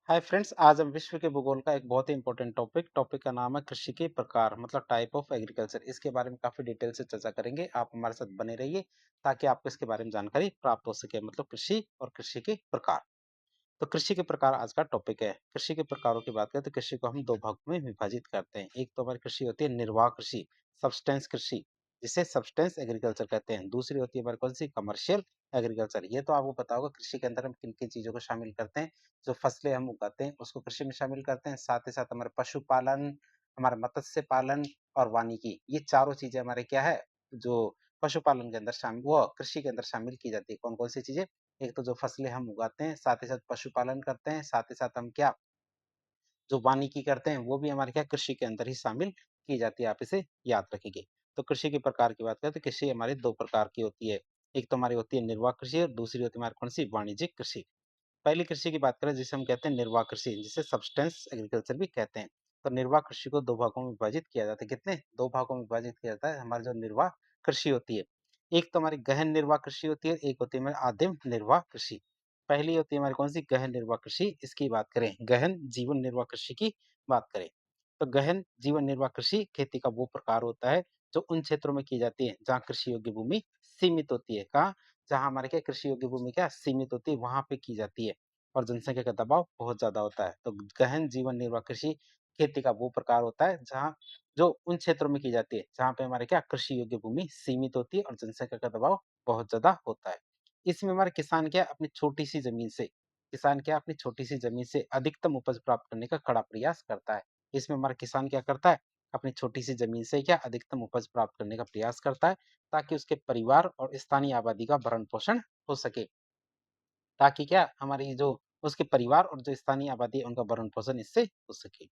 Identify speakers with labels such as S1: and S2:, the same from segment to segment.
S1: Hi friends, आज हम विश्व के भूगोल का एक बहुत ही इंपॉर्टेंट टॉपिक का नाम है कृषि के प्रकार मतलब टाइप ऑफ एग्रीकल्चर। इसके बारे में काफी डिटेल से चर्चा करेंगे। आप हमारे साथ बने रहिए ताकि आपको इसके बारे में जानकारी प्राप्त हो सके। मतलब कृषि और कृषि के प्रकार। तो कृषि के प्रकार आज का टॉपिक है। कृषि के प्रकारों की बात करें तो कृषि को हम दो भागों में विभाजित करते हैं। एक तो हमारी कृषि होती है निर्वाह कृषि, सब्सटेंस कृषि, जिसे सब्सटेंस एग्रीकल्चर कहते हैं। दूसरी होती है हमारी कौन सी, कमर्शियल एग्रीकल्चर। ये तो आपको पता होगा कृषि के अंदर हम किन किन चीजों को शामिल करते हैं। जो फसलें हम उगाते हैं उसको कृषि में शामिल करते हैं। साथ ही साथ हमारे पशुपालन, हमारा मत्स्य पालन और वानिकी, ये चारों चीजें हमारे क्या है, जो पशुपालन के अंदर शामिल, वो कृषि के अंदर शामिल की जाती है। कौन कौन सी चीजें, एक तो जो फसलें हम उगाते हैं, साथ ही साथ पशुपालन करते हैं, साथ ही साथ हम क्या, जो वानिकी करते हैं वो भी हमारे क्या कृषि के अंदर ही शामिल की जाती है। आप इसे याद रखेंगे। तो कृषि के प्रकार की बात करें तो कृषि हमारी दो प्रकार की होती है। एक तो हमारी होती है निर्वाह कृषि और दूसरी होती है हमारी कौन सी, वाणिज्यिक कृषि। पहली कृषि की बात करें जिसे हम कहते हैं निर्वाह कृषि, जिसे सब्सटेंस एग्रीकल्चर भी कहते हैं। तो निर्वाह कृषि को दो भागों में विभाजित किया जाता है। कितने, दो भागों में विभाजित किया जाता है। हमारी जो निर्वाह कृषि होती है, एक तो हमारी गहन निर्वाह कृषि होती है, एक होती है हमारी आदिम निर्वाह कृषि। पहली होती है हमारी कौन सी, गहन निर्वाह कृषि। इसकी बात करें, गहन जीवन निर्वाह कृषि की बात करें तो गहन जीवन निर्वाह कृषि खेती का वो प्रकार होता है जो उन क्षेत्रों में की जाती है जहाँ कृषि योग्य भूमि सीमित होती है। कहाँ, जहाँ हमारे क्या कृषि योग्य भूमि क्या सीमित होती है, वहां पे की जाती है और जनसंख्या का दबाव बहुत ज्यादा होता है। तो गहन जीवन निर्वाह कृषि खेती का वो प्रकार होता है जहाँ, जो उन क्षेत्रों में की जाती है जहाँ पे हमारे क्या कृषि योग्य भूमि सीमित होती है और जनसंख्या का दबाव बहुत ज्यादा होता है। इसमें हमारे किसान क्या अपनी छोटी सी जमीन से, किसान क्या अपनी छोटी सी जमीन से अधिकतम उपज प्राप्त करने का कड़ा प्रयास करता है। इसमें हमारा किसान क्या करता है, अपनी छोटी सी जमीन से क्या अधिकतम उपज प्राप्त करने का प्रयास करता है, ताकि उसके परिवार और स्थानीय आबादी का भरण पोषण हो सके। ताकि क्या हमारी जो उसके परिवार और जो स्थानीय आबादी है उनका भरण पोषण इससे हो सके।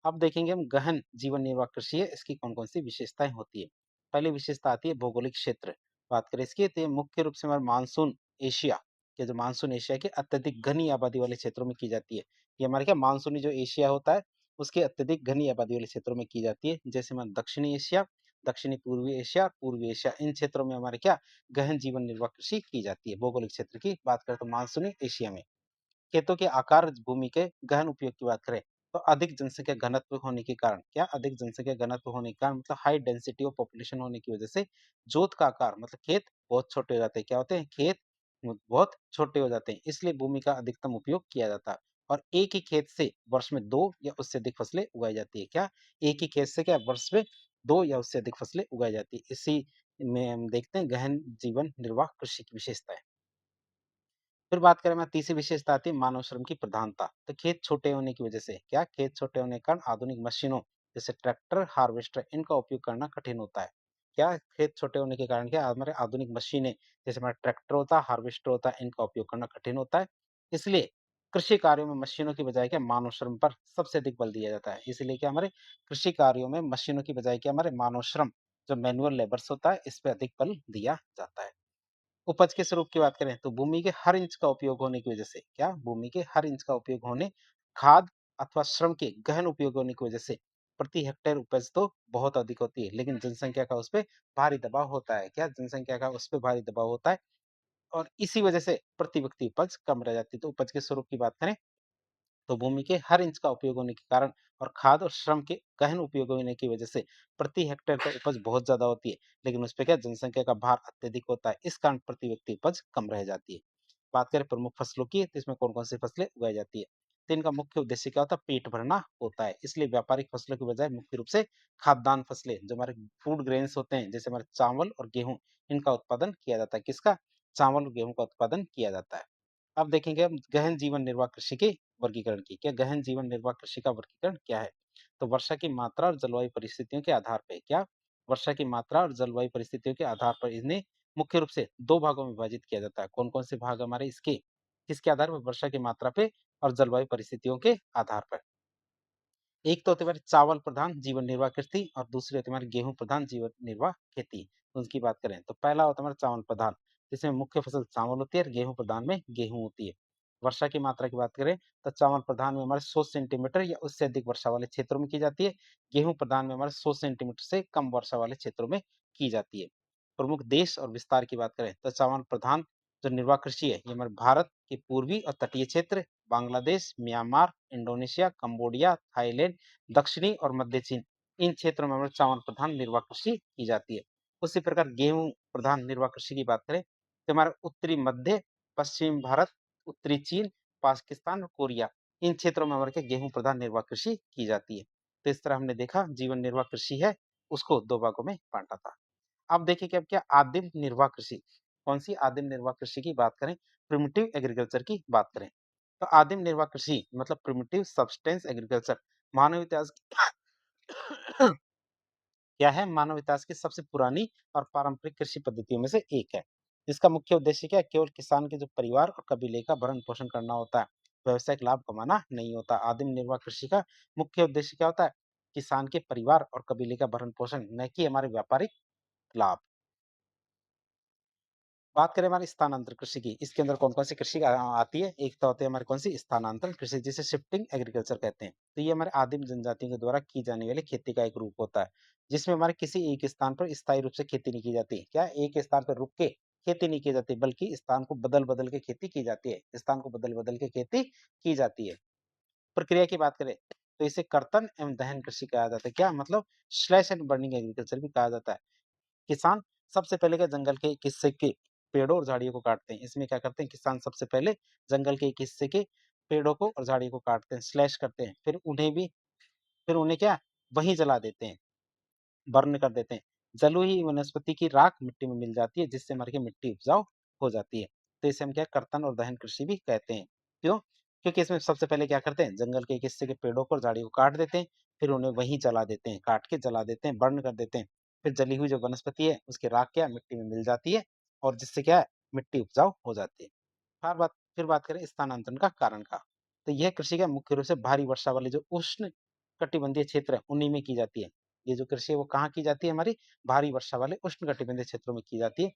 S1: अब देखेंगे हम गहन जीवन निर्वाह कृषि है, इसकी कौन कौन सी विशेषताएं होती है। पहली विशेषता आती है भौगोलिक क्षेत्र। बात करें इसकी तो ये मुख्य रूप से हमारे मानसून एशिया के, जो मानसून एशिया के अत्यधिक घनी आबादी वाले क्षेत्रों में की जाती है। ये हमारे क्या मानसूनी जो एशिया होता है उसके अत्यधिक घनी आबादी वाले क्षेत्रों में की जाती है। जैसे हमारे दक्षिणी एशिया, दक्षिणी पूर्वी एशिया, पूर्वी एशिया, इन क्षेत्रों में हमारे क्या गहन जीवन निर्वाह कृषि की जाती है। भौगोलिक क्षेत्र की बात करें तो मानसूनी एशिया में खेतों के आकार, भूमि के गहन उपयोग की बात करें तो अधिक जनसंख्या घनत्व होने के कारण, क्या अधिक जनसंख्या घनत्व होने के कारण मतलब हाई डेंसिटी ऑफ पॉपुलेशन होने की वजह से जोत का आकार मतलब खेत बहुत छोटे हो जाते हैं। क्या होते हैं, खेत बहुत छोटे हो जाते हैं, इसलिए भूमि का अधिकतम उपयोग किया जाता है। और एक ही खेत से वर्ष में दो या उससे अधिक फसलें उगाई जाती है। क्या, एक ही खेत से क्या वर्ष में दो या उससे अधिक फसलें उगाई जाती है। इसी में हम देखते हैं गहन जीवन निर्वाह कृषि की विशेषताएं। फिर बात करें मैं, तीसरी विशेषता आती है मानव श्रम की प्रधानता। तो खेत छोटे होने की वजह से क्या, खेत छोटे होने के कारण आधुनिक मशीनों जैसे ट्रैक्टर, हार्वेस्टर, इनका उपयोग करना कठिन होता है। क्या, खेत छोटे होने के कारण क्या हमारे आधुनिक मशीनें जैसे हमारा ट्रैक्टर होता है, हार्वेस्टर होता है, इनका उपयोग करना कठिन होता है। इसलिए कृषि कार्यों में मशीनों की बजाय क्या मानव श्रम पर सबसे अधिक बल दिया जाता है। इसलिए क्या हमारे कृषि कार्यों में मशीनों की बजाय क्या हमारे मानव श्रम, जो मैनुअल लेबर्स होता है, इस पे अधिक बल दिया जाता है। उपज के स्वरूप की बात करें तो भूमि के हर इंच का उपयोग होने की वजह से, क्या भूमि के हर इंच का उपयोग होने, खाद अथवा श्रम के गहन उपयोग होने की वजह से प्रति हेक्टेयर उपज तो बहुत अधिक होती है, लेकिन जनसंख्या का उस पे भारी दबाव होता है। क्या, जनसंख्या का उस पे भारी दबाव होता है और इसी वजह से प्रति व्यक्ति उपज कम रह जाती है। तो उपज के स्वरूप की बात करें तो भूमि के हर इंच का उपयोग होने के कारण और खाद और श्रम के गहन उपयोग होने की वजह से प्रति हेक्टेयर का उपज बहुत ज्यादा होती है, लेकिन उस पे क्या जनसंख्या का भार अत्यधिक होता है, इस कारण प्रति व्यक्ति उपज कम रह जाती है। बात करें प्रमुख फसलों की तो इसमें कौन कौन सी फसलें उगाई जाती है। तो इनका मुख्य उद्देश्य क्या होता है, पेट भरना होता है। इसलिए व्यापारिक फसलों की बजाय मुख्य रूप से खाद्यान्न फसलें, जो हमारे फूड ग्रेन्स होते हैं जैसे हमारे चावल और गेहूं, इनका उत्पादन किया जाता है। किसका, चावल और गेहूं का उत्पादन किया जाता है। अब देखेंगे हम गहन जीवन निर्वाह कृषि के वर्गीकरण की। क्या, गहन जीवन निर्वाह कृषि का वर्गीकरण क्या है। तो वर्षा की मात्रा और जलवायु परिस्थितियों के आधार पर, क्या वर्षा की मात्रा और जलवायु परिस्थितियों के आधार पर इन्हें मुख्य रूप से दो भागों में विभाजित किया जाता है। कौन कौन से भाग हमारे इसके, किसके आधार पर, वर्षा की मात्रा पे और जलवायु परिस्थितियों के आधार पर। एक तो होती है हमारी चावल प्रधान जीवन निर्वाह खेती और दूसरी होती है हमारी गेहूं प्रधान जीवन निर्वाह खेती। तो उनकी बात करें तो पहला होता है हमारा चावल प्रधान, जिसमें मुख्य फसल चावल होती है और गेहूं प्रधान में गेहूं होती है। वर्षा की मात्रा की बात करें तो चावल प्रधान में हमारे 100 सेंटीमीटर या उससे अधिक वर्षा वाले क्षेत्रों में की जाती है। गेहूं प्रधान में हमारे 100 सेंटीमीटर से कम वर्षा वाले क्षेत्रों में की जाती है। प्रमुख देश और विस्तार की बात करें तो चावल प्रधान जो निर्वाह कृषि है ये हमारे भारत, कि पूर्वी और तटीय क्षेत्र, Bangladesh, Myanmar, Indonesia, Cambodia, Thailand, दक्षिणी और मध्य चीन, इन क्षेत्रों में हमारे चावल प्रधान निर्वाह कृषि की जाती है। उसी प्रकार गेहूं प्रधान निर्वाह कृषि की बात करें तो हमारा उत्तरी मध्य, पश्चिम भारत, उत्तरी चीन, पाकिस्तान और कोरिया, इन क्षेत्रों में हमारे गेहूं प्रधान निर्वाह कृषि की जाती है। तो इस तरह हमने देखा जीवन निर्वाह कृषि है उसको दो भागों में बांटा था। अब देखिए कि अब क्या आदिम निर्वाह कृषि, कौन सी आदिम निर्वाह कृषि की बात करें, प्रिमिटिव एग्रीकल्चर की बात करें तो आदिम निर्वाह कृषि मतलब प्रिमिटिव सब्सटेंस एग्रीकल्चर मानव इतिहास क्या है, मानव इतिहास की सबसे पुरानी और पारंपरिक कृषि पद्धतियों में से एक है। इसका मुख्य उद्देश्य क्या है, केवल किसान के जो परिवार और कबीले का भरण पोषण करना होता है, व्यवसायिक लाभ कमाना नहीं होता। आदिम निर्वाह कृषि का मुख्य उद्देश्य क्या होता है, किसान के परिवार और कबीले का भरण पोषण, न कि हमारे व्यापारिक लाभ। बात करें हमारी स्थानांतरण कृषि की, इसके अंदर कौन-कौन सी कृषि आती है? एक तो होती है हमारी कौन-सी स्थानांतरण कृषि जिसे शिफ्टिंग एग्रीकल्चर कहते हैं। तो ये हमारे आदिम जनजातियों के द्वारा की जाने वाली खेती का एक रूप होता है, जिसमें हमारे किसी एक स्थान पर स्थायी रूप से खेती नहीं की जाती। क्या एक स्थान पर रुक के खेती नहीं की जाती, बल्कि स्थान को बदल-बदल के खेती की जाती है। स्थान को बदल-बदल के खेती की जाती है। प्रक्रिया की बात करें, तो इसे कर्तन एवं दहन कृषि कहा जाता है। क्या मतलब स्लैश एंड बर्निंग एग्रीकल्चर भी कहा जाता है। किसान सबसे पहले क्या जंगल के एक हिस्से के पेड़ों और झाड़ियों को काटते हैं। इसमें क्या करते हैं किसान सबसे पहले जंगल के एक हिस्से के पेड़ों को और झाड़ियों को काटते हैं, स्लैश करते हैं। फिर उन्हें क्या वहीं जला देते हैं, बर्न कर देते हैं। जली हुई वनस्पति की राख मिट्टी में मिल जाती है जिससे हमारी क्या मिट्टी उपजाऊ हो जाती है। तो इसे हम क्या कर्तन और दहन कृषि भी कहते हैं। क्यों? क्योंकि इसमें सबसे पहले क्या करते हैं जंगल के एक हिस्से के पेड़ों को और झाड़ियों को काट देते हैं, फिर उन्हें वहीं जला देते हैं, काट के जला देते हैं, बर्न कर देते हैं। फिर जली हुई जो वनस्पति है उसकी राख क्या है मिट्टी में मिल जाती है और जिससे क्या है मिट्टी उपजाऊ हो जाती है। फिर बात करें स्थानांतरण का कारण का, तो यह कृषि का मुख्य रूप से भारी वर्षा वाले जो उष्ण कटिबंधीय क्षेत्र है उन्हीं में की जाती है। ये जो कृषि है वो कहाँ की जाती है हमारी भारी वर्षा वाले उष्ण कटिबंधीय क्षेत्रों में की जाती है।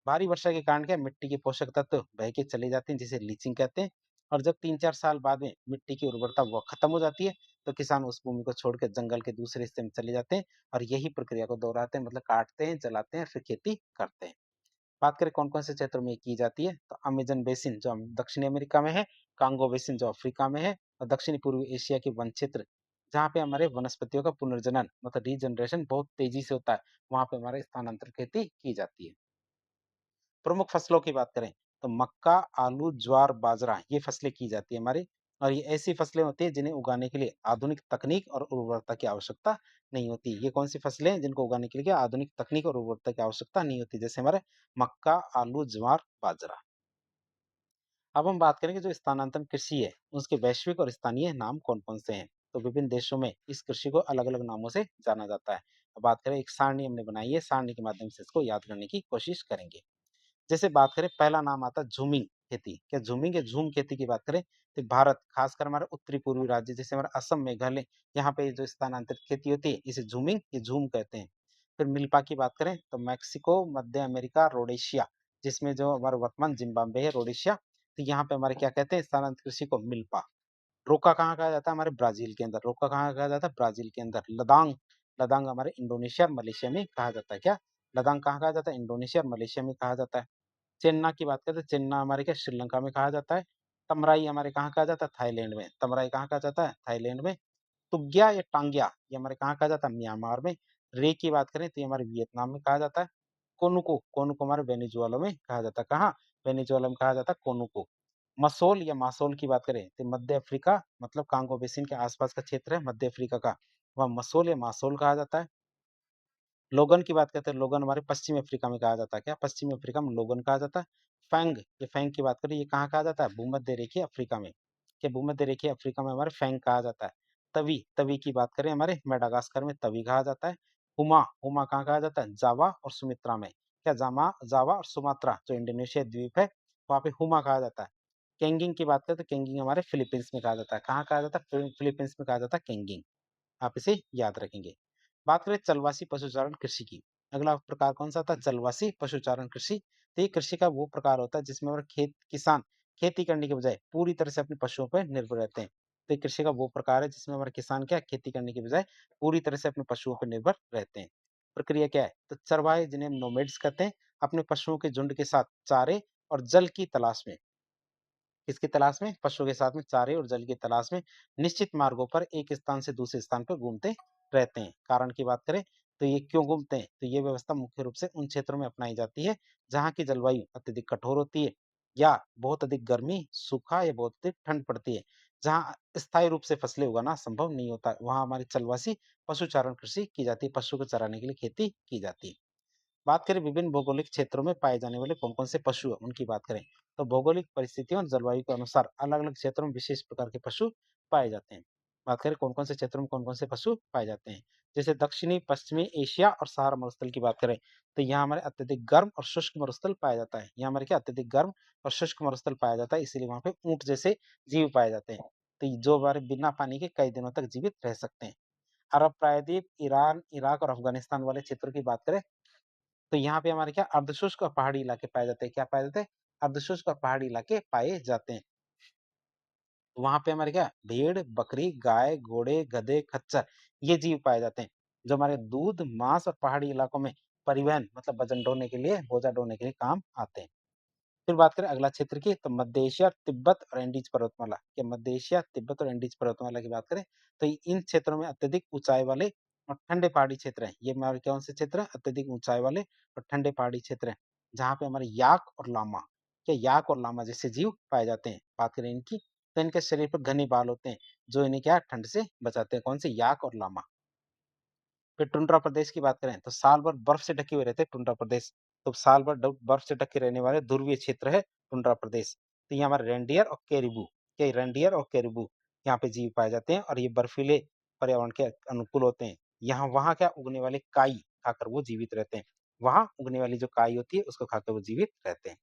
S1: भारी वर्षा के कारण क्या है, मिट्टी के पोषक तत्व बह के चले जाते हैं जिसे लीचिंग कहते हैं। और जब 3-4 साल बाद में मिट्टी की उर्वरता वो खत्म हो जाती है तो किसान उस भूमि को छोड़कर जंगल के दूसरे हिस्से में चले जाते हैं और यही प्रक्रिया को दोहराते हैं, मतलब काटते हैं, जलाते हैं, फिर खेती करते हैं। बात करें कौन-कौन से क्षेत्रों में ये की जाती है, तो अमेज़न बेसिन जो दक्षिणी अमेरिका में है, कांगो बेसिन जो अफ्रीका में है और दक्षिणी पूर्वी एशिया के वन क्षेत्र, जहाँ पे हमारे वनस्पतियों का पुनर्जनन मतलब रीजनरेशन बहुत तेजी से होता है, वहाँ पे हमारे स्थानांतर खेती की जाती है। प्रमुख फसलों की बात करें, तो मक्का, आलू, ज्वार, बाजरा ये फसलें की जाती है हमारी और ये ऐसी फसलें होती हैं जिन्हें उगाने के लिए आधुनिक तकनीक और उर्वरता की आवश्यकता नहीं होती। ये कौन-सी फसलें हैं जिनको उगाने के लिए क्या आधुनिक तकनीक और उर्वरता की आवश्यकता नहीं होती? जैसे हमारे मक्का, आलू, ज्वार, बाजरा। अब हम बात करेंगे जो स्थानांतरण कृषि है, उसके वैश्विक और स्थानीय नाम कौन-कौन से हैं? तो विभिन्न देशों में इस कृषि को अलग-अलग नामों से जाना जाता है। अब बात करें एक सारणी हमने बनाई है, सारणी के माध्यम से इसको याद करने की कोशिश करेंगे। जैसे बात करें पहला नाम आता है झूमिंग खेती। क्या झूमिंग या झूम खेती की बात करें तो भारत खासकर हमारे उत्तरी पूर्वी राज्य जैसे हमारा असम, मेघालय यहाँ पे जो स्थानांतरित खेती होती है इसे झूमिंग या झूम कहते हैं। फिर मिल्पा की बात करें तो मैक्सिको, मध्य अमेरिका, रोडेशिया जिसमें जो हमारा वर्तमान जिम्बाब्वे है रोडेशिया, तो यहाँ पे हमारे क्या कहते हैं स्थानांतरित कृषि को मिल्पा। रोका कहाँ कहा जाता है हमारे ब्राजील के अंदर, रोका कहाँ कहा जाता है ब्राजील के अंदर। लदांग, लदांग हमारे इंडोनेशिया और मलेशिया में कहा जाता है। क्या लदांग कहाँ कहा जाता है इंडोनेशिया और मलेशिया में कहा जाता है। चेन्नई की बात करें तो चेन्नई हमारे क्या श्रीलंका में कहा जाता है। तमराई हमारे कहाँ कहा जाता है थाईलैंड में, तमराई कहाँ कहा जाता है थाईलैंड में। तुग्या या टांग्या ये हमारे कहाँ कहा जाता है म्यांमार में। रे की बात करें तो ये हमारे वियतनाम में कहा जाता है। कोनुको, कोनुको हमारे वेनेजुएला में कहा जाता है। कहाँ वेनेजुएला में कहा जाता है कोनुको। मसोल या मासोल की बात करें तो मध्य अफ्रीका मतलब कांगो बेसिन के आसपास का क्षेत्र है मध्य अफ्रीका का, वहाँ मसोल या मासोल कहा जाता है। लोगन की बात करते हैं, लोगन हमारे पश्चिमी अफ्रीका में कहा जाता है। क्या पश्चिमी अफ्रीका में लोगन कहा जाता है। फैंग, ये फैंग की बात करें ये कहाँ कहा जाता है भूमध्य रेखीय अफ्रीका में। क्या भूमध्य रेखीय अफ्रीका में हमारे फैंग कहा जाता है। तवी, तवी की बात करें हमारे मेडागास्कर में तवी कहा जाता है। हुमा, हुमा कहाँ कहा जाता है जावा और सुमित्रा में। क्या जामा, जावा और सुमात्रा जो इंडोनेशिया द्वीप है वहाँ पे हुमा कहा जाता है। केंगिंग की बात करें तो केंगिंग हमारे फिलीपींस में कहा जाता है। कहाँ कहा जाता है फिलीपींस में कहा जाता है केंगिंग। आप इसे याद रखेंगे। बात करें चलवासी पशुचारण कृषि की। अगला प्रकार कौन-सा था? चलवासी पशुचारण कृषि। तो ये कृषि का वो प्रकार होता है जिसमें और किसान खेती करने के बजाय पूरी तरह से अपने पशुओं पर निर्भर रहते हैं। तो ये कृषि का वो प्रकार है जिसमें हमारे किसान क्या खेती करने के बजाय पूरी तरह से अपने पशुओं पर निर्भर रहते हैं। प्रक्रिया क्या है? तो चरवाहे जिन्हें नोमैड्स कहते हैं, अपने पशुओं के झुंड के साथ चारे और जल की तलाश में किसकी तलाश में? पशुओं के साथ में चारे और जल की तलाश में निश्चित मार्गों पर एक स्थान से दूसरे स्थान पर घूमते रहते हैं। कारण की बात करें तो ये क्यों घूमते हैं? तो ये व्यवस्था मुख्य रूप से उन क्षेत्रों में अपनाई जाती है जहाँ की जलवायु अत्यधिक कठोर होती है या बहुत अधिक गर्मी, सूखा या बहुत अधिक ठंड पड़ती है। जहाँ स्थायी रूप से फसलें उगाना संभव नहीं होता, वहाँ हमारी चलवासी पशुचारण कृषि की जाती है, पशु को चराने के लिए खेती की जाती है। बात करें विभिन्न भौगोलिक क्षेत्रों में पाए जाने वाले कौन-कौन से पशु हैं, उनकी बात करें, तो भौगोलिक परिस्थितियों और जलवायु के अनुसार अलग-अलग क्षेत्रों में विशेष प्रकार के पशु पाए जाते हैं। बात करें कौन-कौन से क्षेत्रों में कौन-कौन से पशु पाए जाते हैं, जैसे दक्षिणी, पश्चिमी एशिया और सहारा मरुस्थल की बात करें, तो यहाँ हमारे अत्यधिक गर्म और शुष्क मरुस्थल पाया जाता है। यहाँ हमारे क्या अत्यधिक गर्म और शुष्क मरुस्थल पाया जाता है, इसीलिए वहाँ पे ऊँट जैसे जीव पाए जाते हैं। तो ये जो हमारे बिना पानी के कई दिनों तक जीवित रह सकते हैं। अरब प्रायद्वीप, ईरान, इराक और अफ़गानिस्तान वाले क्षेत्रों की बात करें तो यहाँ पे हमारे क्या अर्धशुष्क और पहाड़ी इलाके पाए जाते हैं। क्या पाए जाते हैं? अर्धशुष्क और पहाड़ी इलाके पाए जाते हैं। वहाँ पे हमारे क्या भेड़, बकरी, गाय, घोड़े, गधे, खच्चर ये जीव पाए जाते हैं, जो हमारे दूध, मांस और पहाड़ी इलाकों में परिवहन मतलब वजन ढोने के लिए, बोझा ढोने के लिए काम आते हैं। फिर बात करें अगला क्षेत्र की तो मध्य एशिया, तिब्बत और एंडीज पर्वतमाला। क्या मध्य एशिया, तिब्बत और एंडीज पर्वतमाला की बात करें तो इन क्षेत्रों में अत्यधिक ऊंचाई वाले और ठंडे पहाड़ी क्षेत्र हैं। ये हमारे कौन से क्षेत्र हैं? अत्यधिक ऊंचाई वाले और ठंडे पहाड़ी क्षेत्र हैं, जहाँ पे हमारे याक और लामा क्या याक और लामा जैसे जीव पाए जाते हैं। बात करें इनकी तो इनके शरीर पर घने बाल होते हैं, जो इन्हें क्या है, ठंड से बचाते हैं। कौन से? याक और लामा। फिर टुंड्रा प्रदेश की बात करें तो साल भर बर्फ से ढके हुए रहते हैं टुंड्रा प्रदेश। तो साल भर बर्फ से ढके रहने वाले ध्रुवीय क्षेत्र है टुंड्रा प्रदेश। तो ये हमारे रेंडियर और कैरिबू, क्या रेंडियर और कैरिबू यहाँ पे जीव पाए जाते हैं और ये बर्फीले पर्यावरण के अनुकूल होते हैं। यहाँ वहाँ क्या उगने वाले काई खाकर वो जीवित रहते हैं। वहाँ उगने वाली जो काई होती है उसको खाकर वो जीवित रहते हैं।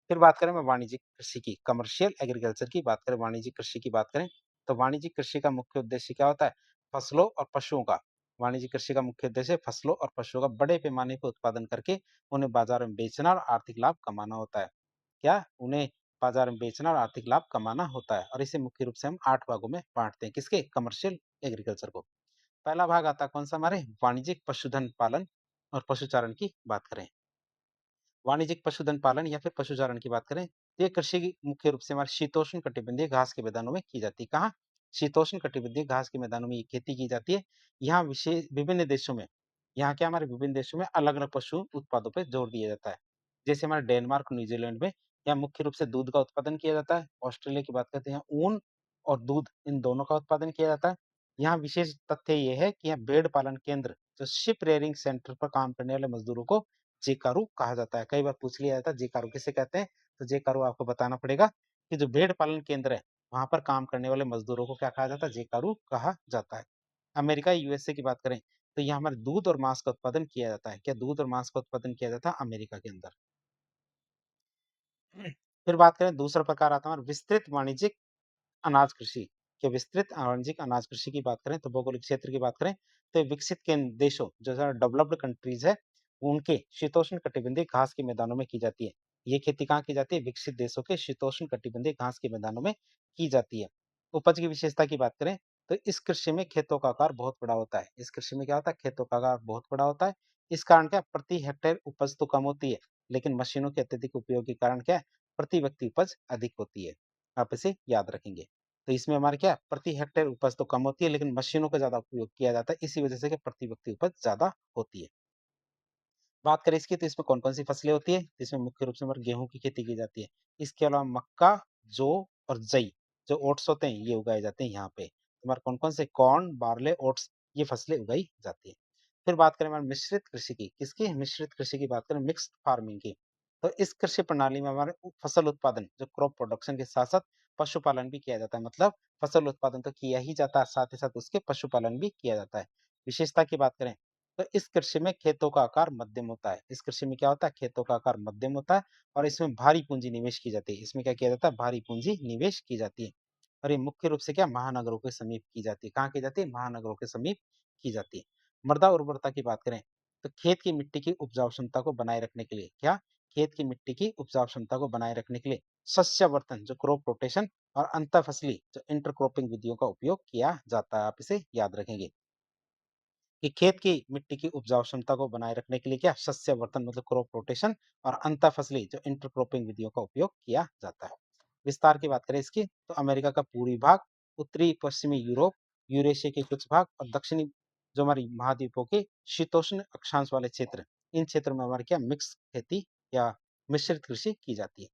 S1: फिर बात करें मैं वाणिज्यिक कृषि की, कमर्शियल एग्रीकल्चर की बात करें, वाणिज्यिक कृषि की बात करें, तो वाणिज्यिक कृषि का मुख्य उद्देश्य क्या होता है? फसलों और पशुओं का। वाणिज्यिक कृषि का मुख्य उद्देश्य फसलों और पशुओं का बड़े पैमाने पर उत्पादन करके उन्हें बाजार में बेचना और आर्थिक लाभ कमाना होता है। क्या? उन्हें बाजार में बेचना और आर्थिक लाभ कमाना होता है और इसे मुख्य रूप से हम 8 भागों में बाँटते हैं। किसके? कमर्शियल एग्रीकल्चर को। पहला भाग आता है कौन-सा हमारे? वाणिज्यिक पशुधन पालन और पशुचारण की बात करें। वाणिज्यिक पशुधन पालन या फिर पशुचारण की बात करें, तो ये कृषि की मुख्य रूप से हमारे शीतोष्ण कटिबंधीय घास के मैदानों में की जाती है। कहाँ? शीतोष्ण कटिबंधीय घास के मैदानों में ये खेती की जाती है। यहाँ विशेष विभिन्न देशों में यहाँ क्या हमारे विभिन्न देशों में अलग-अलग पशु उत्पादों पे जोर दिया जाता है। जैसे हमारे डेनमार्क, न्यूजीलैंड में यहाँ मुख्य रूप से दूध का उत्पादन किया जाता है। ऑस्ट्रेलिया की बात करते हैं, यहाँ ऊन और दूध इन दोनों का उत्पादन किया जाता है। यहाँ विशेष तथ्य ये है कि यहाँ भेड़ पालन केंद्र, जो शिप रेयरिंग सेंटर पर काम करने वाले मजदूरों को जेकारू कहा जाता है। कई बार पूछ लिया जाता है जेकारू किसे कहते हैं? तो जेकारू आपको बताना पड़ेगा कि जो भेड़ पालन केंद्र है, वहाँ पर काम करने वाले मज़दूरों को क्या कहा जाता है? जेकारू कहा जाता है। अमेरिका, यूएसए की बात करें, तो यहाँ हमारे दूध और माँस का उत्पादन किया जाता है। क्या दूध और माँस का उत्पादन किया जाता है अमेरिका के अंदर? फिर बात करें दूसरा प्रकार आता है हमारा विस्तृत वाणिज्यिक अनाज कृषि। के विस्तृत वाणिज्यिक अनाज कृषि की बात करें तो भौगोलिक क्षेत्र की बात करें तो विकसित देशों जो डेवलप्ड कंट्रीज है उनके शीतोष्ण कटिबंधीय घास के मैदानों में की जाती है। ये खेती कहाँ की जाती है? विकसित देशों के शीतोष्ण कटिबंधीय घास के मैदानों में की जाती है। उपज की विशेषता की बात करें तो इस कृषि में खेतों का आकार बहुत बड़ा होता है। इस कृषि में क्या होता है? खेतों का आकार बहुत बड़ा होता है। इस कारण क्या प्रति हेक्टेयर उपज तो कम होती है, लेकिन मशीनों के अत्यधिक उपयोग के कारण क्या है? प्रति व्यक्ति उपज अधिक होती है। आप इसे याद रखेंगे। तो इसमें हमारे क्या प्रति हेक्टेयर उपज तो कम होती है, लेकिन मशीनों का ज़्यादा उपयोग किया जाता है, इसी वजह से क्या प्रति व्यक्ति उपज ज़्यादा होती है। बात करें इसकी तो इसमें कौन-कौन सी फसलें होती है? इसमें मुख्य रूप से हमारे गेहूँ की खेती की जाती है। इसके अलावा मक्का, जौ और जई, जो ओट्स होते हैं, ये उगाए जाते हैं यहाँ पे। हमारे कौन-कौन से कॉर्न, बार्ले, ओट्स ये फसलें उगाई जाती हैं। फिर बात करें हमारे मिश्रित कृषि की, किसकी? मिश्रित कृषि की बात करें मिक्स्ड फार्मिंग की। तो इस कृषि प्रणाली में हमारे फसल उत्पादन जो क्रॉप प्रोडक्शन के साथ-साथ पशुपालन भी किया जाता है। मतलब फसल उत्पादन तो किया ही जाता है, साथ ही साथ उसके पशुपालन भी किया जाता है। विशेषता की बात करें तो इस कृषि में खेतों का आकार मध्यम होता है। इस कृषि में क्या होता है? खेतों का आकार मध्यम होता है और इसमें भारी पूँजी निवेश की जाती है। इसमें क्या किया जाता है? भारी पूँजी निवेश की जाती है और ये मुख्य रूप से क्या महानगरों के समीप की जाती है। कहाँ की जाती है? महानगरों के समीप की जाती है। मृदा उर्वरता की बात करें तो खेत की मिट्टी की उपजाऊ क्षमता को बनाए रखने के लिए क्या? खेत की मिट्टी की उपजाऊ क्षमता को बनाए रखने के लिए सस्यवर्धन जो क्रॉप रोटेशन और अंतर फसली जो इंटरक्रॉपिंग विधियों का उपयोग किया जाता है। आप इसे याद रखेंगे। कि खेत की मिट्टी की उपजाऊ क्षमता को बनाए रखने के लिए क्या सस्यवर्धन मतलब क्रॉप रोटेशन और अंतर फसली जो इंटरक्रॉपिंग विधियों का उपयोग किया जाता है। विस्तार की बात करें इसकी तो अमेरिका का पूर्वी भाग, उत्तरी पश्चिमी यूरोप, यूरेशिया के कुछ भाग और दक्षिणी जो हमारी महाद्वीपों के शीतोष्ण अक्षांश वाले क्षेत्र, इन क्षेत्रों में हमारे क्या मिक्स खेती या मिश्रित कृषि की जाती है।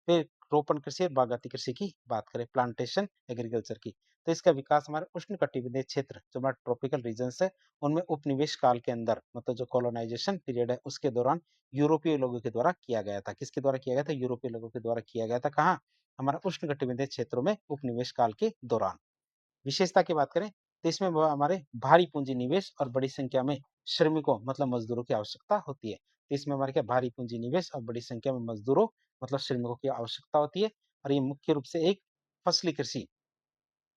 S1: फिर रोपण कृषि और बागायती कृषि की बात करें, प्लांटेशन एग्रीकल्चर की, तो इसका विकास हमारे उष्णकटिबंधीय क्षेत्र जो हमारे ट्रॉपिकल रीजन्स है, उनमें उपनिवेश काल के अंदर मतलब जो कॉलोनाइजेशन पीरियड है उसके दौरान यूरोपीय लोगों के द्वारा किया गया था। किसके द्वारा किया गया था? यूरोपीय लोगों के द्वारा किया गया था। कहाँ? हमारा उष्णकटिबंधीय क्षेत्रों में उपनिवेश काल के दौरान। विशेषता की बात करें तो इसमें हमारे भारी पूंजी निवेश और बड़ी संख्या में श्रमिकों मतलब मजदूरों की आवश्यकता होती है। तो इसमें हमारे क्या भारी पूंजी निवेश और बड़ी संख्या में मजदूरों मतलब श्रमिकों की आवश्यकता होती है। और ये मुख्य रूप से एक फसली कृषि,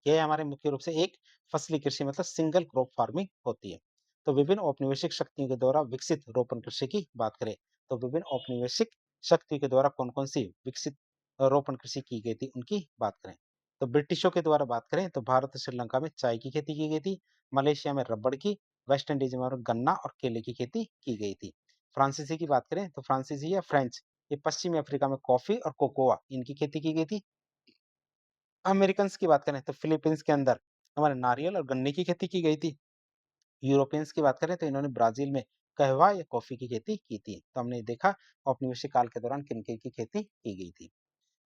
S1: ये हमारे मुख्य रूप से एक फसली कृषि मतलब सिंगल क्रॉप फार्मिंग होती है। तो विभिन्न औपनिवेशिक शक्तियों के द्वारा विकसित रोपण कृषि की बात करें तो विभिन्न औपनिवेशिक शक्तियों के द्वारा कौन कौन सी विकसित रोपण कृषि की गई थी उनकी बात करें तो ब्रिटिशों के द्वारा बात करें तो भारत और श्रीलंका में चाय की खेती की गई थी, मलेशिया में रबड़ की, वेस्ट इंडीज में गन्ना और केले की खेती की गई थी। फ्रांसीसी की बात करें तो फ्रांसीसी या फ्रेंच ये पश्चिमी अफ्रीका में कॉफी और कोकोआ इनकी खेती की गई थी। अमेरिकन्स की बात करें तो फिलीपींस के अंदर हमारे नारियल और गन्ने की खेती की गई थी। यूरोपियंस की बात करें तो इन्होंने ब्राजील में कहवा या कॉफी की खेती की थी। तो हमने देखा औपनिवेशिक काल के दौरान किन किन की खेती की गई थी।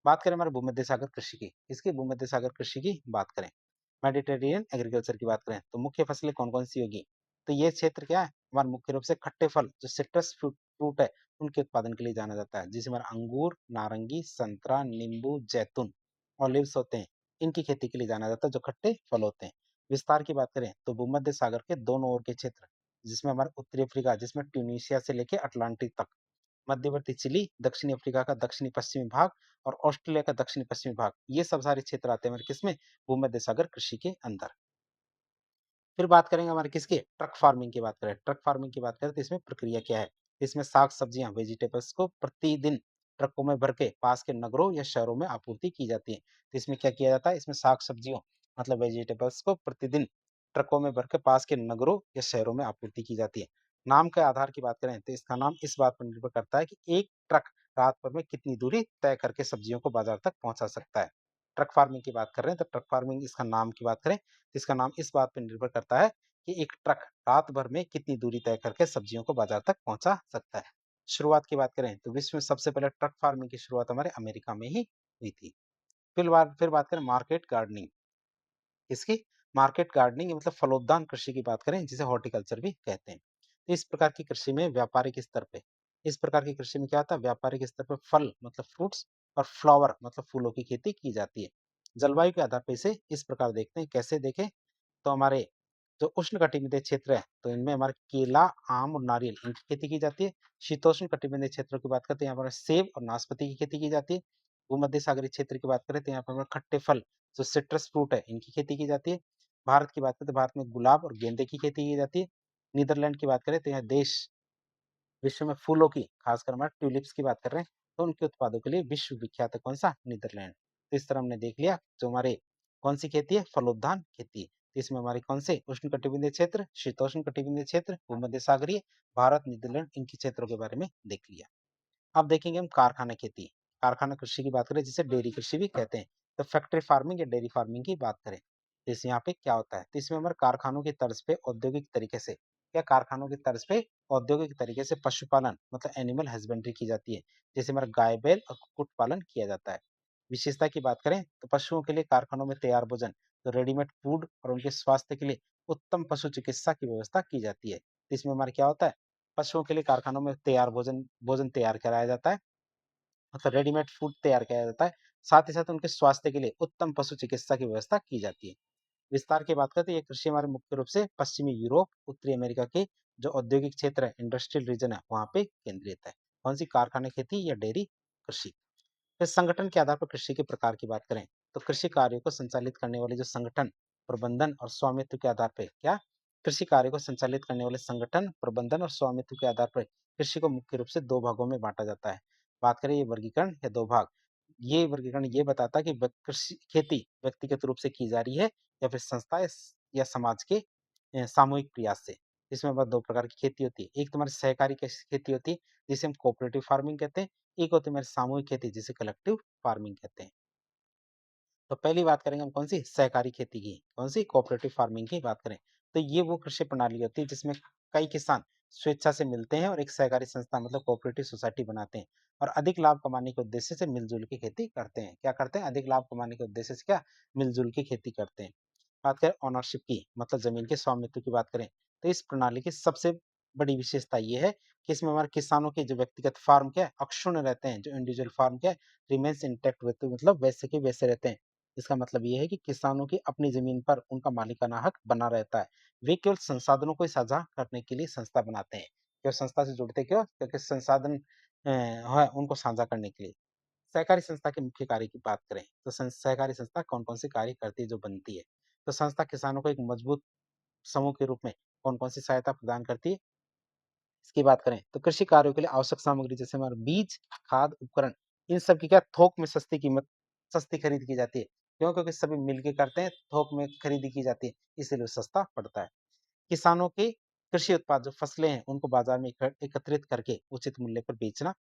S1: बात करें हमारे भूमध्य सागर कृषि की, इसकी भूमध्य सागर कृषि की बात करें, मेडिटेरेनियन एग्रीकल्चर की बात करें तो मुख्य फसलें कौन कौन सी होगी? तो ये क्षेत्र क्या है? हमारा मुख्य रूप से खट्टे फल जो सिट्रस फ्रूट फ्रूट है उनके उत्पादन के लिए जाना जाता है, जिसे हमारा अंगूर, नारंगी, संतरा, नींबू, जैतून, ऑलिव्स होते हैं, इनकी खेती के लिए जाना जाता है जो खट्टे फल होते हैं। विस्तार की बात करें तो भूमध्य सागर के दोनों ओर के क्षेत्र जिसमें हमारे उत्तरी अफ्रीका जिसमें ट्यूनीशिया से लेके अटलांटिक तक, मध्यवर्ती चिली, दक्षिणी अफ्रीका का दक्षिणी पश्चिमी भाग और ऑस्ट्रेलिया का दक्षिणी पश्चिमी भाग, ये सब सारे क्षेत्र आते हैं हमारे किसमें? भूमध्य सागर कृषि के अंदर। फिर बात करेंगे हमारे किसकी? ट्रक फार्मिंग की बात करें। ट्रक फार्मिंग की बात करें तो इसमें प्रक्रिया क्या है? इसमें साग-सब्जियाँ, वेजिटेबल्स को प्रतिदिन ट्रकों में भर के पास के नगरों या शहरों में आपूर्ति की जाती है। तो इसमें क्या किया जाता है? इसमें साग-सब्जियों मतलब वेजिटेबल्स को प्रतिदिन ट्रकों में भर के पास के नगरों या शहरों में आपूर्ति की जाती है। नाम के आधार की बात करें तो इसका नाम इस बात पर निर्भर करता है कि एक ट्रक रात भर में कितनी दूरी तय करके सब्जियों को बाजार तक पहुँचा सकता है। ट्रक फार्मिंग की बात कर रहे हैं तो ट्रक फार्मिंग इसका नाम की बात करें इसका नाम इस बात पर निर्भर करता है कि एक ट्रक रात भर में कितनी दूरी तय करके सब्जियों को बाजार तक पहुंचा सकता है। शुरुआत की बात करें तो विश्व में सबसे पहले ट्रक फार्मिंग की शुरुआत हमारे अमेरिका में ही हुई थी। फिर बात करें मार्केट गार्डनिंग, इसकी मार्केट गार्डनिंग मतलब फलोद्यान कृषि की बात करें जिसे हॉर्टिकल्चर भी कहते हैं। तो इस प्रकार की कृषि में व्यापारिक स्तर पे इस प्रकार की कृषि में क्या होता है? व्यापारिक स्तर पर फल मतलब फ्रूट्स और फ्लावर मतलब फूलों की खेती की जाती है। जलवायु के आधार पर इसे इस प्रकार देखते हैं, कैसे देखें? तो हमारे जो उष्णकटिबंधीय क्षेत्र है, तो इनमें हमारे केला, आम और नारियल इनकी खेती की जाती है। शीतोष्ण कटिबंधीय क्षेत्रों की बात करते हैं, यहाँ पर सेब और नाशपाती की खेती की जाती है। भूमध्य सागरीय क्षेत्र की बात करें तो यहाँ पर हमें खट्टे फल जो सिट्रस फ्रूट है, इनकी खेती की जाती है। भारत की बात करें तो भारत में गुलाब और गेंदे की खेती की जाती है। नीदरलैंड की बात करें तो यहाँ देश विश्व में फूलों की, खासकर हमारे ट्यूलिप्स की बात कर रहे हैं, तो उनके उत्पादों के लिए विश्व विख्यात है कौन-सा? नीदरलैंड। तो इस तरह हमने देख लिया जो हमारे कौन-सी खेती है? फलोद्यान खेती। तो इसमें हमारे कौन से? उष्णकटिबंधीय क्षेत्र, शीतोष्ण कटिबंधीय क्षेत्र, भूमध्य सागरीय, भारत, नीदरलैंड इनके क्षेत्रों के बारे में देख लिया। अब देखेंगे हम कारखाना खेती, कारखाना कृषि की बात करें जिसे डेयरी कृषि भी कहते हैं। तो फैक्ट्री फार्मिंग या डेयरी फार्मिंग की बात करें, तो इस यहाँ पे क्या होता है? तो इसमें हमारे कारखानों की तर्ज पे औद्योगिक तरीके से या कारखानों की तर्ज पे औद्योगिक तरीके से पशुपालन मतलब एनिमल हस्बेंड्री की जाती है। जैसे हमारा गाय, बैल और कुक्कुट पालन किया जाता है। विशेषता की बात करें तो पशुओं के लिए कारखानों में तैयार भोजन, तो रेडीमेड फूड और उनके स्वास्थ्य के लिए उत्तम पशु चिकित्सा की व्यवस्था की जाती है। तो इसमें हमारे क्या होता है? पशुओं के लिए कारखानों में तैयार भोजन भोजन तैयार कराया जाता है, मतलब रेडीमेड फूड तैयार किया जाता है। साथ ही साथ उनके स्वास्थ्य के लिए उत्तम पशु चिकित्सा की व्यवस्था की जाती है। विस्तार की बात करें तो ये कृषि हमारे मुख्य रूप से पश्चिमी यूरोप, उत्तरी अमेरिका के जो औद्योगिक क्षेत्र है, इंडस्ट्रियल रीजन है, वहाँ पे केंद्रित है। कौन सी? कारखाने खेती या डेयरी कृषि। फिर संगठन के आधार पर कृषि के प्रकार की बात करें, तो कृषि कार्यों को संचालित करने वाले जो संगठन, प्रबंधन और स्वामित्व के आधार पे क्या? कृषि कार्य को संचालित करने वाले संगठन, प्रबंधन और स्वामित्व के आधार पर कृषि को मुख्य रूप से 2 भागों में बाँटा जाता है। बात करें ये वर्गीकरण या 2 भाग। ये वर्गीकरण ये बताता है कि कृषि खेती व्यक्तिगत रूप से की जा रही है या फिर संस्था या समाज के सामूहिक प्रयास से। इसमें बस 2 प्रकार की खेती होती है। एक तो हमारी सहकारी खेती होती है, जिसे हम कोऑपरेटिव फार्मिंग कहते हैं। एक होती है हमारी सामूहिक खेती जिसे कलेक्टिव फार्मिंग कहते हैं। तो पहली बात करेंगे हम कौन-सी? सहकारी खेती की। कौन-सी? कोऑपरेटिव फार्मिंग की बात करें। तो ये वो कृषि प्रणाली होती है जिसमें कई किसान स्वेच्छा से मिलते हैं और एक सहकारी संस्था मतलब कोऑपरेटिव सोसाइटी बनाते हैं और अधिक लाभ कमाने के उद्देश्य से मिल-जुल के खेती करते हैं। क्या करते हैं? अधिक लाभ कमाने के उद्देश्य से क्या? मिल-जुल के खेती करते हैं। बात करें ओनरशिप की मतलब ज़मीन के स्वामित्व की बात करें, तो इस प्रणाली की सबसे बड़ी विशेषता ये है कि इसमें हमारे किसानों के जो व्यक्तिगत फार्म क्या है, अक्षुण्ण रहते हैं, जो इंडिविजुअल फार्म क्या है, रिमेन्स इंटैक्ट विथ मतलब वैसे के वैसे रहते हैं। इसका मतलब ये है कि किसानों की अपनी ज़मीन पर उनका मालिकाना हक बना रहता है। वे केवल संसाधनों को ही साझा करने के लिए संस्था बनाते हैं। क्यों संस्था से जुड़ते क्यों? क्योंकि संसाधन है उनको साझा करने के लिए। सहकारी संस्था के मुख्य कार्य की बात करें, तो सहकारी संस्था कौन-कौन से कार्य करती है जो बनती है? तो संस्था किसानों को एक मजबूत समूह के रूप में कौन-कौन सी सहायता प्रदान करती है? इसकी बात करें तो कृषि कार्यों के लिए आवश्यक सामग्री जैसे हमारा बीज, खाद, उपकरण इन सब की क्या थोक में सस्ती खरीद की जाती है। क्यों? क्योंकि सभी मिलके करते हैं, थोक में खरीदी की जाती है, इसीलिए सस्ता पड़ता है। किसानों के कृषि उत्पाद जो फसलें हैं, उनको बाजार में एकत्रित करके उचित मूल्य पर बेचना,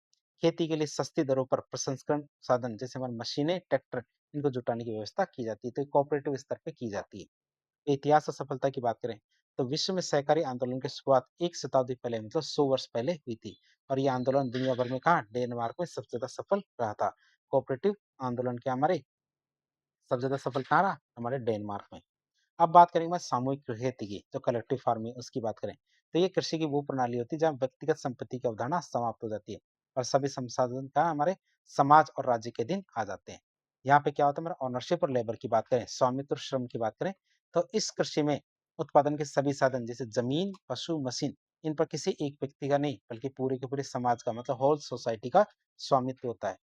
S1: खेती के लिए सस्ती दरों पर प्रसंस्करण साधन जैसे हमारी मशीनें, ट्रैक्टर इनको जुटाने की व्यवस्था की जाती है, तो ये कोऑपरेटिव स्तर पे की जाती है। इतिहास और सफलता की बात करें, तो विश्व में सहकारी आंदोलन की शुरुआत 1 शताब्दी पहले मतलब 100 वर्ष पहले हुई थी और ये आंदोलन दुनिया भर में कहाँ? डेनमार्क में सबसे ज़्यादा सफल रहा था। कोऑपरेटिव आंदोलन क्या हमारे सबसे ज़्यादा सफल कहाँ रहा? हमारे डेनमार्क में। अब बात करेंगे मैं सामूहिक खेती की, जो कलेक्टिव फार्मिंग उसकी बात करें, तो ये कृषि की वो प्रणाली होती है जहाँ व्यक्तिगत संपत्ति की अवधारणा समाप्त हो जाती है और सभी संसाधन का हमारे समाज और राज्य के दिन आ जाते हैं। यहाँ पे क्या होता है हमारा ओनरशिप और लेबर की बात करें, स्वामित्व और श्रम की बात करें, तो इस कृषि में उत्पादन के सभी साधन जैसे जमीन, पशु, मशीन इन पर किसी एक व्यक्ति का नहीं बल्कि पूरे के पूरे समाज का मतलब होल सोसाइटी का स्वामित्व होता है।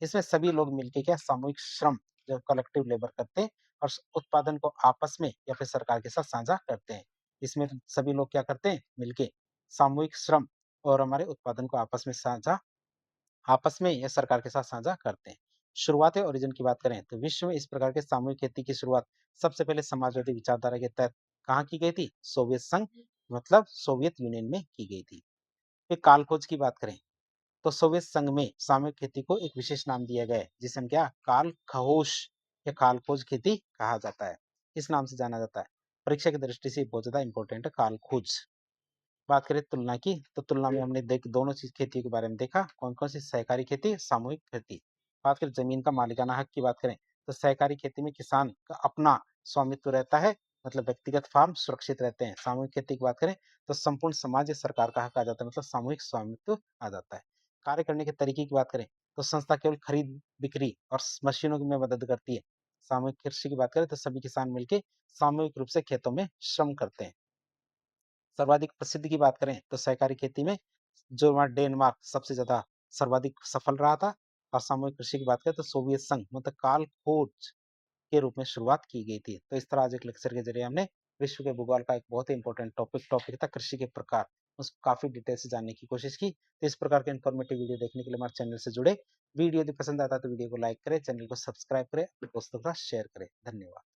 S1: इसमें सभी लोग मिलके क्या सामूहिक श्रम जो कलेक्टिव लेबर करते हैं और उत्पादन को आपस में या फिर सरकार के साथ साझा करते हैं। इसमें सभी लोग क्या करते हैं? मिलके सामूहिक श्रम और हमारे उत्पादन को आपस में या सरकार के साथ साझा करते हैं। शुरुआत या ओरिजिन की बात करें तो विश्व में इस प्रकार के सामूहिक खेती की शुरुआत सबसे पहले समाजवादी विचारधारा के तहत कहाँ की गई थी? सोवियत संघ मतलब सोवियत यूनियन में की गई थी। फिर काल खोज की बात करें तो सोवियत संघ में सामूहिक खेती को एक विशेष नाम दिया गया है जिसे हम क्या काल खहोश या काल खोज खेती कहा जाता है। इस नाम से जाना जाता है। परीक्षा की दृष्टि से बहुत ज्यादा इंपॉर्टेंट है काल खोज। बात करें तुलना की तो तुलना में हमने देख दोनों चीज खेती के बारे में देखा कौन कौन सी सहकारी खेती सामूहिक खेती। बात करें जमीन का मालिकाना हक की बात करें तो सहकारी खेती में किसान का अपना स्वामित्व रहता है मतलब व्यक्तिगत फार्म सुरक्षित रहते हैं। सामूहिक खेती की बात करें तो संपूर्ण समाज या सरकार का हक आ जाता है मतलब सामूहिक स्वामित्व आ जाता है। कार्य करने के तरीके की बात करें तो संस्था केवल खरीद बिक्री और मशीनों में मदद करती है। सामूहिक कृषि की बात करें तो सभी किसान मिलकर सामूहिक रूप से खेतों में श्रम करते हैं। सर्वाधिक प्रसिद्ध की बात करें तो सहकारी खेती में जो हमारा डेनमार्क सबसे ज़्यादा सर्वाधिक सफल रहा था और सामूहिक कृषि की बात करें तो सोवियत संघ मतलब काल खोज के रूप में शुरुआत की गई थी। तो इस तरह आज एक लेक्चर के जरिए हमने विश्व के भूगोल का एक बहुत ही इंपॉर्टेंट टॉपिक था कृषि के प्रकार, उसको काफ़ी डिटेल से जानने की कोशिश की। तो इस प्रकार के इन्फॉर्मेटिव वीडियो देखने के लिए हमारे चैनल से जुड़े। वीडियो यदि पसंद आता है तो वीडियो को लाइक करें, चैनल को सब्सक्राइब करें, अपने दोस्तों के साथ शेयर करें। धन्यवाद।